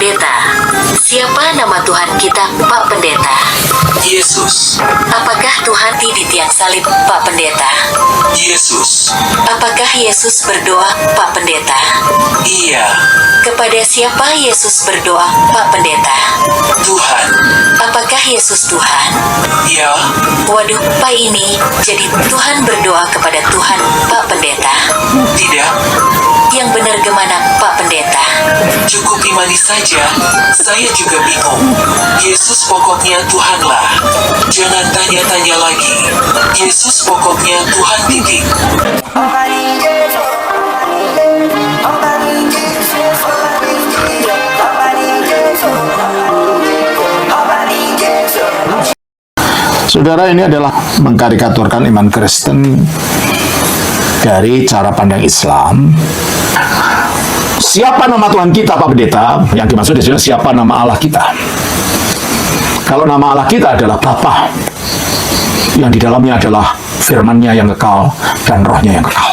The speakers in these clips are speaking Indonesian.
Pendeta, siapa nama Tuhan kita, Pak Pendeta? Yesus. Apakah Tuhan di tiang salib, Pak Pendeta? Yesus. Apakah Yesus berdoa, Pak Pendeta? Iya. Kepada siapa Yesus berdoa, Pak Pendeta? Tuhan. Apakah Yesus Tuhan? Ya. Waduh, Pak ini, jadi Tuhan berdoa kepada Tuhan, Pak Pendeta. Tidak. Yang benar gimana, Pak Pendeta? Cukup imani saja. Saya juga bingung. Yesus pokoknya Tuhanlah. Jangan tanya-tanya lagi. Yesus pokoknya Tuhan titik. Saudara, ini adalah mengkarikaturkan iman Kristen dari cara pandang Islam. Siapa nama Tuhan kita, Pak Pendeta? Yang dimaksud di sini siapa nama Allah kita? Kalau nama Allah kita adalah Bapa, yang di dalamnya adalah firman-Nya yang kekal dan Roh-Nya yang kekal.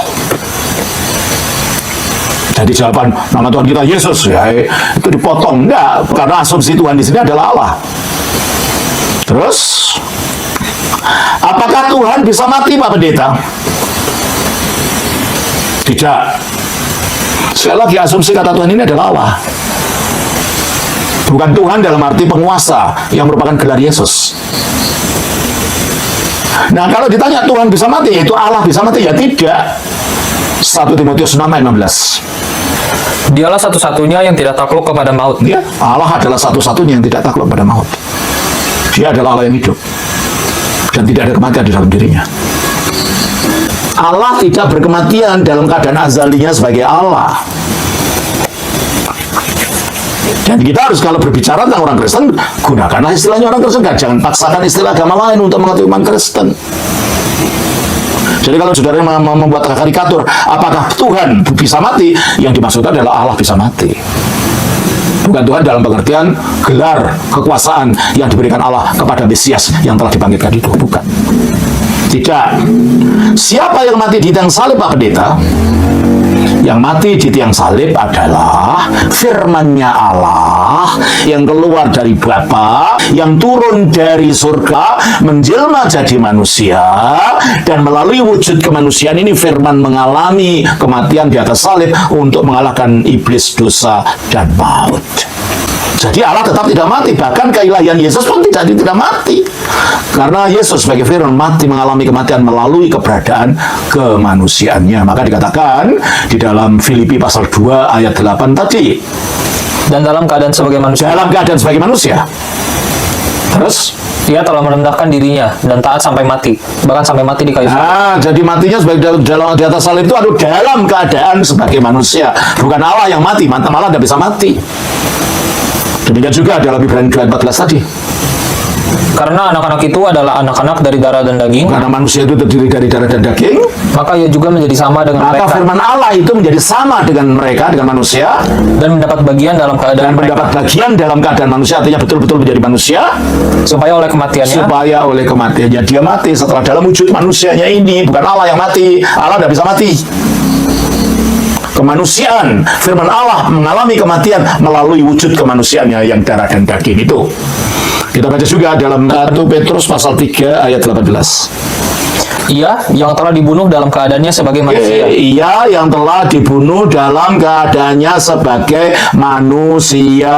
Jadi jawaban nama Tuhan kita Yesus, ya itu dipotong. Enggak, karena asumsi Tuhan di sini adalah Allah. Terus, apakah Tuhan bisa mati, Pak Pendeta? Tidak. Sekali lagi asumsi kata Tuhan ini adalah Allah. Bukan Tuhan dalam arti penguasa yang merupakan gelar Yesus. Nah, kalau ditanya Tuhan bisa mati, itu Allah bisa mati, ya tidak. 1 Timotius 6 ayat 16. Dialah satu-satunya yang tidak takluk kepada maut. Ya, Allah adalah satu-satunya yang tidak takluk pada maut. Dia adalah Allah yang hidup. Dan tidak ada kematian di dalam dirinya. Allah tidak berkematian dalam keadaan azalinya sebagai Allah. Dan kita harus kalau berbicara tentang orang Kristen, gunakanlah istilahnya orang Kristen. Jangan paksakan istilah agama lain untuk mengerti iman Kristen. Jadi kalau saudara membuat karikatur, apakah Tuhan bisa mati? Yang dimaksud adalah Allah bisa mati. Bukan Tuhan dalam pengertian gelar kekuasaan yang diberikan Allah kepada Mesias yang telah dibangkitkan itu. Bukan. Tidak. Siapa yang mati di tiang salib, Pak Pendeta? Yang mati di tiang salib adalah firman-Nya Allah yang keluar dari Bapa, yang turun dari surga, menjelma jadi manusia, dan melalui wujud kemanusiaan ini firman mengalami kematian di atas salib untuk mengalahkan iblis, dosa, dan maut. Jadi Allah tetap tidak mati, bahkan keilahian Yesus pun tidak mati. Karena Yesus sebagai firman mati mengalami kematian melalui keberadaan kemanusiaannya. Maka dikatakan di dalam Filipi pasal 2 ayat 8 tadi. Dan dalam keadaan sebagai manusia. Dalam keadaan sebagai manusia. Terus? Ia telah merendahkan dirinya dan taat sampai mati. Bahkan sampai mati di kayu salib. Nah, jadi matinya sebagai dalam di atas salib itu dalam keadaan sebagai manusia. Bukan Allah yang mati, malah tidak bisa mati. Demikian juga dalam Ibrani 2:14 tadi. Karena anak-anak itu adalah anak-anak dari darah dan daging. Karena manusia itu terdiri dari darah dan daging, maka ia juga menjadi sama dengan maka mereka. firman Allah itu menjadi sama dengan mereka, dengan manusia, Dan mendapat bagian dalam keadaan dan mereka. mendapat bagian dalam keadaan manusia, artinya betul-betul menjadi manusia, Supaya oleh kematiannya dia mati setelah dalam wujud manusianya ini. Bukan Allah yang mati, Allah tidak bisa mati. Kemanusiaan, firman Allah mengalami kematian melalui wujud kemanusiaannya yang darah dan daging itu. Kita baca juga dalam 1 Petrus pasal 3 ayat 18. Ia yang telah dibunuh dalam keadaannya sebagai manusia. Ia yang telah dibunuh dalam keadaannya sebagai manusia.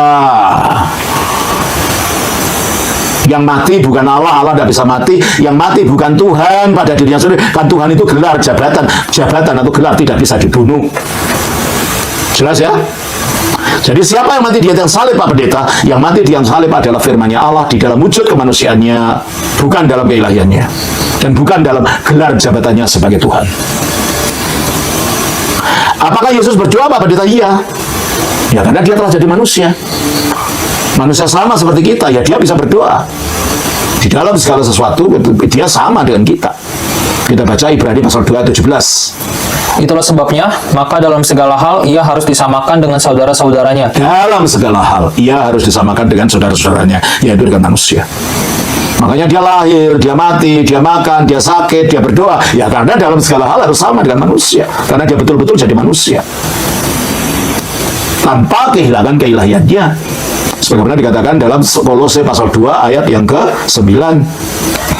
Yang mati bukan Allah, Allah tidak bisa mati. Yang mati bukan Tuhan pada dirinya sendiri. Kan Tuhan itu gelar, jabatan atau gelar tidak bisa dibunuh. Jelas ya? Jadi siapa yang mati di tiang salib, Pak Pendeta? Yang mati di tiang salib adalah firman-Nya Allah di dalam wujud kemanusiaannya, bukan dalam keilahiannya, dan bukan dalam gelar jabatannya sebagai Tuhan. Apakah Yesus berdoa, Pak Pendeta? Iya. Ya, karena dia telah jadi manusia. Manusia sama seperti kita, ya dia bisa berdoa. Di dalam segala sesuatu, dia sama dengan kita. Kita baca Ibrani pasal 2 ayat 17. Itulah sebabnya, maka dalam segala hal ia harus disamakan dengan saudara-saudaranya. Dalam segala hal, ia harus disamakan dengan saudara-saudaranya, yaitu dengan manusia. Makanya dia lahir, dia mati, dia makan, dia sakit, dia berdoa. Ya karena dalam segala hal harus sama dengan manusia. Karena dia betul-betul jadi manusia. tanpa kehilangan keilahiannya. Sebagaimana dikatakan dalam Kolose pasal 2 ayat yang ke-9.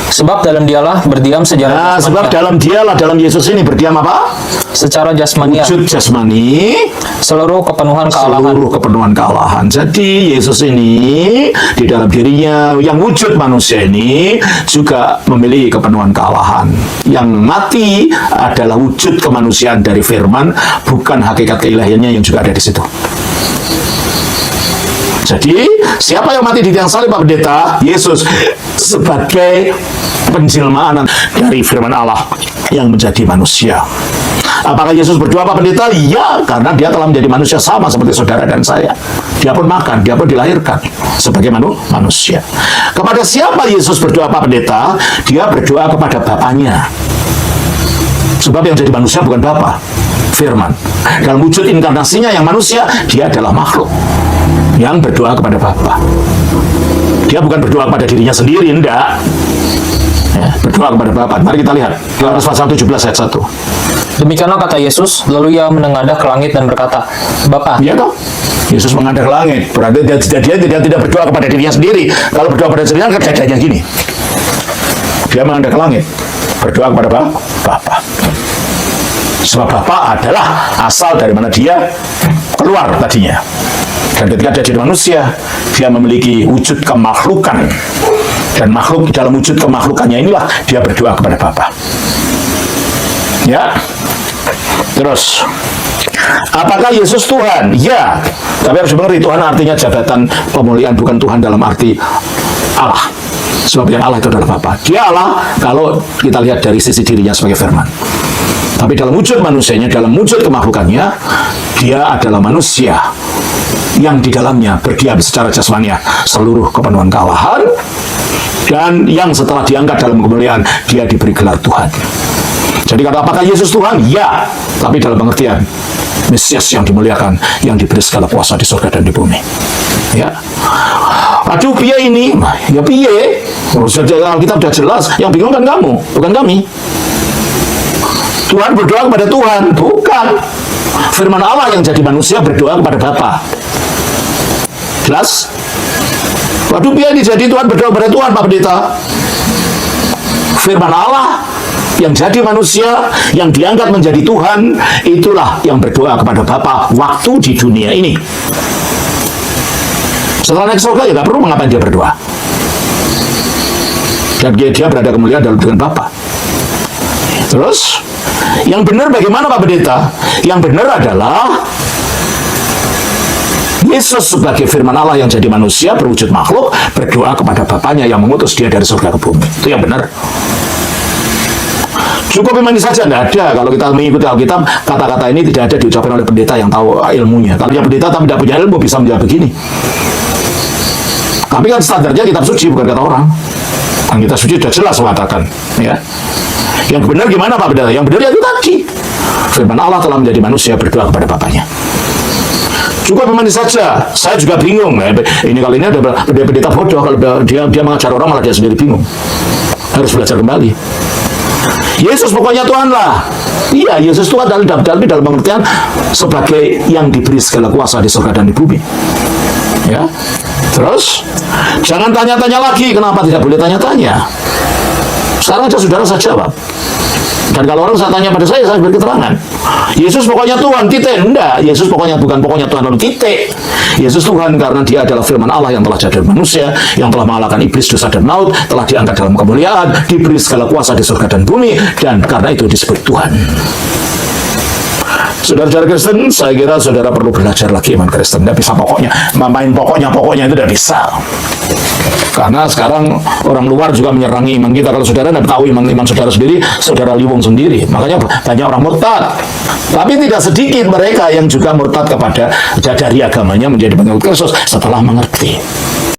Sebab dalam dialah berdiam sejarah Sebab dalam dialah, dalam Yesus ini berdiam apa? secara jasmania Wujud jasmani, seluruh kepenuhan kealahan. seluruh kepenuhan kealahan. Jadi Yesus ini di dalam dirinya yang wujud manusia ini juga memiliki kepenuhan kealahan. Yang mati adalah wujud kemanusiaan dari firman, bukan hakikat keilahiannya yang juga ada di situ. Jadi, siapa yang mati di tiang salib, Pak Pendeta? Yesus sebagai penjelmaan dari firman Allah yang menjadi manusia. Apakah Yesus berdoa, Pak Pendeta? Ya, karena dia telah menjadi manusia sama seperti saudara dan saya. Dia pun makan, dia pun dilahirkan sebagai manusia. Kepada siapa Yesus berdoa, Pak Pendeta? Dia berdoa kepada Bapaknya. Sebab yang jadi manusia bukan Bapa, firman. Dalam wujud inkarnasinya yang manusia, dia adalah makhluk yang berdoa kepada Bapa. Dia bukan berdoa kepada dirinya sendiri, enggak. Ya, berdoa kepada Bapa. Mari kita lihat Yohanes pasal 17 ayat 1. Demikianlah kata Yesus, lalu ia menengadah ke langit dan berkata, Bapa. Iya toh? Yesus mengadah ke langit. Berarti dia tidak berdoa kepada dirinya sendiri. Kalau berdoa kepada dirinya kan dadanya gini. Dia mengadah ke langit, berdoa kepada Bapa. Sebab Bapa adalah asal dari mana dia keluar tadinya. Dan ketika dia jadi manusia, dia memiliki wujud kemakhlukan. Dan makhluk dalam wujud kemakhlukannya inilah dia berdoa kepada Bapa. Ya. Terus, apakah Yesus Tuhan? Ya. Tapi harus mengerti, Tuhan artinya jabatan pemuliaan, bukan Tuhan dalam arti Allah. Sebab yang Allah itu adalah Bapa. Dia Allah kalau kita lihat dari sisi dirinya sebagai firman. Tapi dalam wujud manusianya, dalam wujud kemakhlukannya, dia adalah manusia yang di dalamnya berdiam secara jasmania seluruh kepenuhan kealahan, dan yang setelah diangkat dalam kemuliaan, dia diberi gelar Tuhan. Jadi kata apakah Yesus Tuhan? Ya, tapi dalam pengertian Mesias yang dimuliakan, yang diberi segala kuasa di surga dan di bumi. Ya. Aduh, piye ini? Ya piye? Kita sudah jelas. Yang bingung kan kamu, bukan kami. Tuhan berdoa kepada Tuhan, bukan. Firman Allah yang jadi manusia berdoa kepada Bapa. Jelas? Waduh, piye ini jadi Tuhan berdoa kepada Tuhan, Pak Pendeta? Firman Allah yang jadi manusia, yang diangkat menjadi Tuhan, itulah yang berdoa kepada Bapa waktu di dunia ini. Setelah naik surga, ya gak perlu mengapain dia berdoa. Dan dia berada kemuliaan dalam dengan Bapa. Terus, yang benar bagaimana, Pak Pendeta? Yang benar adalah Yesus sebagai firman Allah yang jadi manusia, berwujud makhluk, berdoa kepada Bapaknya yang mengutus dia dari surga ke bumi. Itu yang benar. Cukup iman saja, tidak ada. Kalau kita mengikuti Alkitab, kata-kata ini tidak ada diucapkan oleh pendeta yang tahu ilmunya. Kalau yang pendeta tapi tidak punya ilmu, bisa menjawab begini. Tapi kan standarnya kitab suci, bukan kata orang. Dan kitab suci sudah jelas mengatakan, ya. Yang benar gimana, Pak Pendeta? Yang benar ya itu tadi. Firman Allah telah menjadi manusia, berdoa kepada Bapaknya. Cukup iman saja. Saya juga bingung. Ini kali ini ada pendeta bodoh. Kalau dia mengajar orang, malah dia sendiri bingung. Harus belajar kembali. Yesus pokoknya Tuhan lah. Iya, Yesus Tuhan dalam pengertian sebagai yang diberi segala kuasa di surga dan di bumi. Ya. Terus, jangan tanya-tanya lagi. Kenapa tidak boleh tanya-tanya? Sekarang aja saudara saya jawab. Dan kalau orang saya tanya pada saya beri keterangan. Yesus pokoknya Tuhan, titik. Enggak, Yesus pokoknya bukan pokoknya Tuhan lalu titik. Yesus Tuhan karena dia adalah firman Allah yang telah jadi manusia, yang telah mengalahkan iblis, dosa dan maut, telah diangkat dalam kemuliaan, diberi segala kuasa di surga dan bumi, dan karena itu disebut Tuhan. Saudara-saudara Kristen, saya kira saudara perlu belajar lagi iman Kristen. Tidak bisa pokoknya, main pokoknya itu tidak bisa. Karena sekarang orang luar juga menyerangi iman kita. Kalau saudara tidak tahu iman saudara sendiri, saudara liwung sendiri. Makanya banyak orang murtad. Tapi tidak sedikit mereka yang juga murtad kepada dari agamanya menjadi pengikut Kristus setelah mengerti.